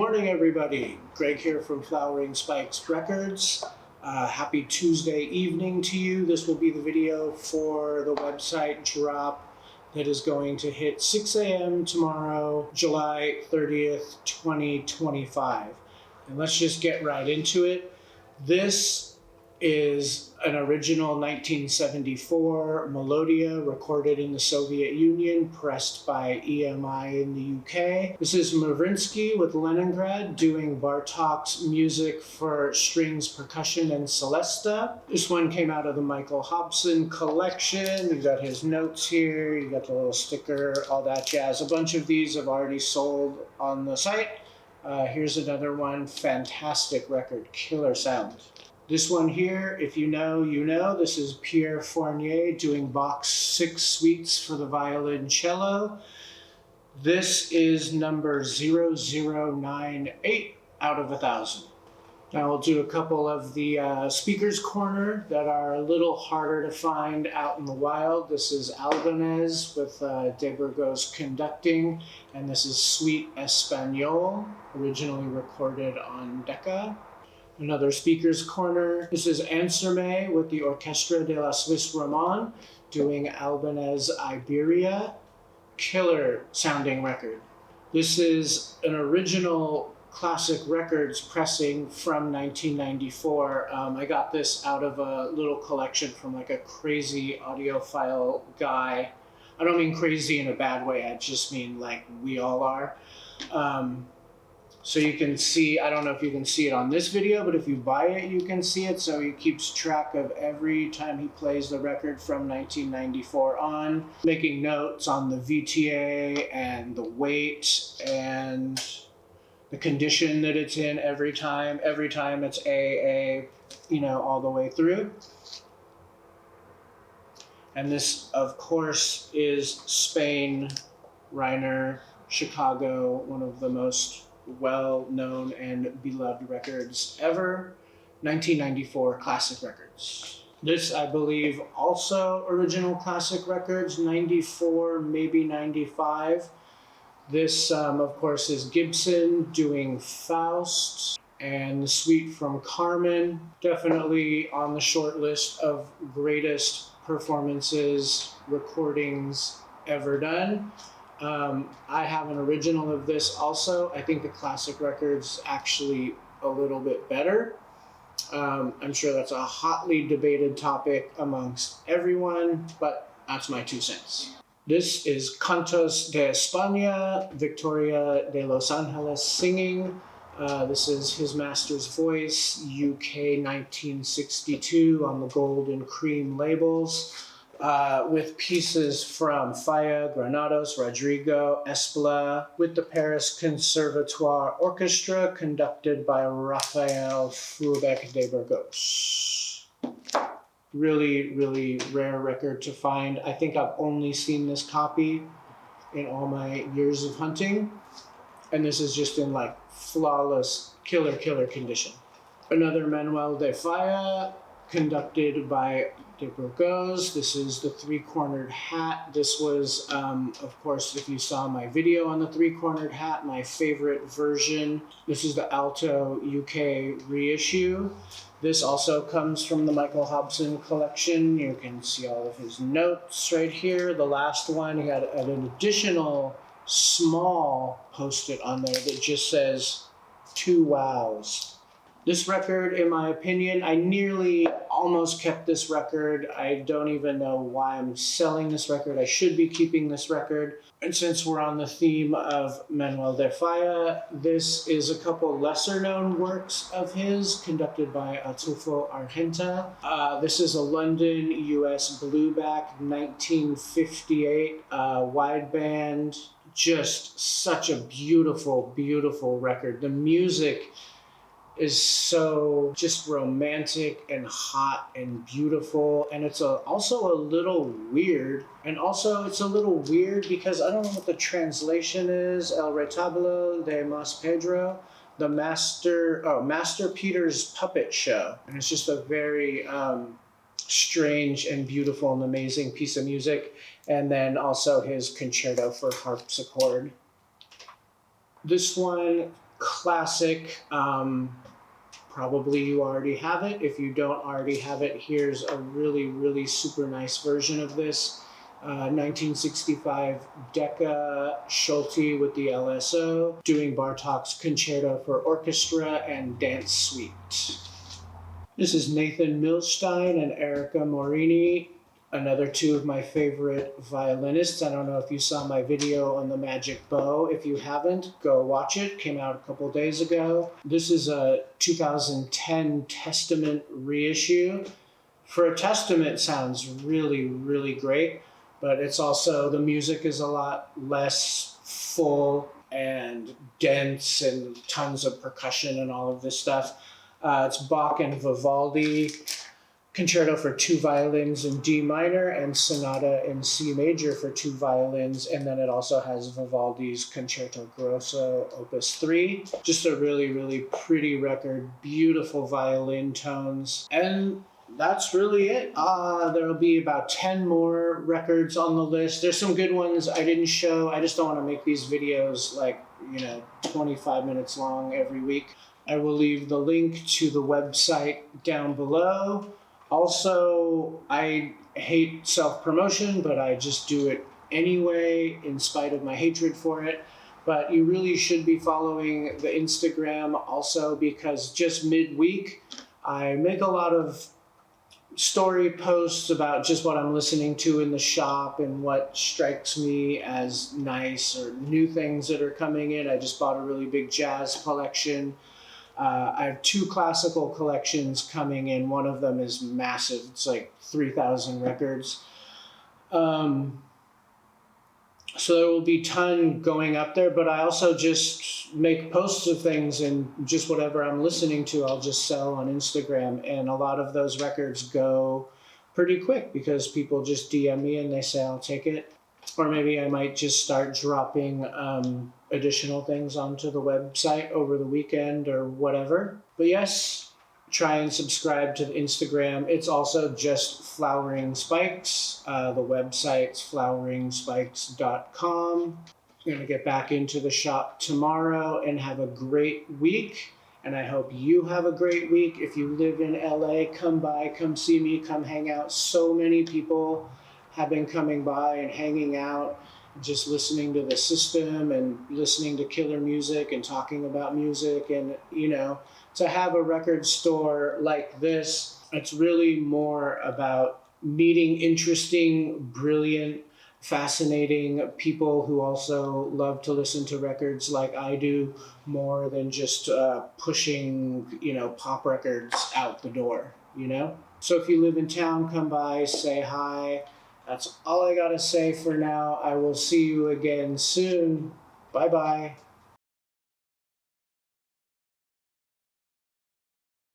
morning, everybody. Greg here from Flowering Spikes Records. Happy Tuesday evening to you. This will be the video for the website drop that is going to hit 6 a.m. tomorrow, July 30th, 2025. And let's just get right into it. This is an original 1974 Melodia recorded in the Soviet Union, pressed by EMI in the UK. This is Mavrinsky with Leningrad doing Bartok's music for strings, percussion, and celesta. This one came out of the Michael Hobson collection. You got his notes here, you got the little sticker, all that jazz. A bunch of these have already sold on the site. Here's another one, fantastic record, killer sound. This one here, if you know, you know. This is Pierre Fournier doing Bach's 6 suites for the violin cello. This is number 0098 out of 1,000. Now we'll do a couple of the speakers corner that are a little harder to find out in the wild. This is Albanese with De Burgos conducting, and this is Suite Espagnole, originally recorded on Decca. Another speaker's corner. This is Anserme with the Orchestra de la Suisse Romande doing Albanese Iberia. Killer sounding record. This is an original Classic Records pressing from 1994. I got this out of a little collection from like a crazy audiophile guy. I don't mean crazy in a bad way, I just mean like we all are. So you can see, I don't know if you can see it on this video, but if you buy it, you can see it. So he keeps track of every time he plays the record from 1994 on, making notes on the VTA and the weight and the condition that it's in every time. Every time it's AA, you know, all the way through. And this, of course, is Spain, Reiner, Chicago, one of the most well-known and beloved records ever, 1994 Classic Records. This, I believe, also original Classic Records, 94, maybe 95. This, of course, is Gibson doing Faust, and the suite from Carmen, definitely on the short list of greatest performances, recordings ever done. I have an original of this also. I think the Classic Record's actually a little bit better. I'm sure that's a hotly debated topic amongst everyone, but that's my 2 cents. This is Cantos de España, Victoria de Los Angeles singing. This is His Master's Voice, UK 1962 on the gold and cream labels. With pieces from Falla, Granados, Rodrigo, Espla, with the Paris Conservatoire Orchestra, conducted by Raphael Fourbecq de Burgos. Really, really rare record to find. I think I've only seen this copy in all my years of hunting, and this is just in like flawless, killer condition. Another Manuel de Falla, conducted by De Burgos. This is the 3-cornered hat. This was, of course, if you saw my video on the 3-cornered hat, my favorite version. This is the Alto UK reissue. This also comes from the Michael Hobson collection. You can see all of his notes right here. The last one, he had an additional small post-it on there that just says 2 wows. This record, in my opinion, I nearly almost kept this record. I don't even know why I'm selling this record. I should be keeping this record. And since we're on the theme of Manuel de Falla, this is a couple lesser known works of his, conducted by Atulfo Argenta. This is a London, US blueback, 1958 wideband. Just such a beautiful, beautiful record. The music is so just romantic and hot and beautiful, and it's also a little weird. And also it's a little weird because I don't know what the translation is. El Retablo de Mas Pedro, the Master Peter's Puppet Show. And it's just a very strange and beautiful and amazing piece of music. And then also his concerto for harpsichord. This one classic. Probably you already have it. If you don't already have it, here's a really, really super nice version of this. 1965 Decca Schulte with the LSO, doing Bartók's Concerto for Orchestra and Dance Suite. This is Nathan Milstein and Erica Morini, another two of my favorite violinists. I don't know if you saw my video on the Magic Bow. If you haven't, go watch it. Came out a couple days ago. This is a 2010 Testament reissue. For a Testament, it sounds really, really great, but it's also, the music is a lot less full and dense and tons of percussion and all of this stuff. It's Bach and Vivaldi, Concerto for 2 violins in D minor and Sonata in C major for 2 violins. And then it also has Vivaldi's Concerto Grosso, Opus 3. Just a really, really pretty record, beautiful violin tones. And that's really it. There'll be about 10 more records on the list. There's some good ones I didn't show. I just don't want to make these videos 25 minutes long every week. I will leave the link to the website down below. Also, I hate self-promotion, but I just do it anyway in spite of my hatred for it. But you really should be following the Instagram also, because just midweek, I make a lot of story posts about just what I'm listening to in the shop and what strikes me as nice or new things that are coming in. I just bought a really big jazz collection. I have 2 classical collections coming in. One of them is massive. It's like 3,000 records. So there will be a ton going up there, but I also just make posts of things, and just whatever I'm listening to, I'll just sell on Instagram. And a lot of those records go pretty quick because people just DM me and they say, I'll take it. Or maybe I might just start dropping additional things onto the website over the weekend or whatever. But yes, try and subscribe to the Instagram. It's also just Flowering Spikes. The website's floweringspikes.com. I'm going to get back into the shop tomorrow and have a great week. And I hope you have a great week. If you live in LA, come by, come see me, come hang out. So many people have been coming by and hanging out, just listening to the system and listening to killer music and talking about music. And, to have a record store like this, it's really more about meeting interesting, brilliant, fascinating people who also love to listen to records like I do, more than just pushing, pop records out the door, So if you live in town, come by, say hi. That's all I gotta say for now. I will see you again soon. Bye-bye.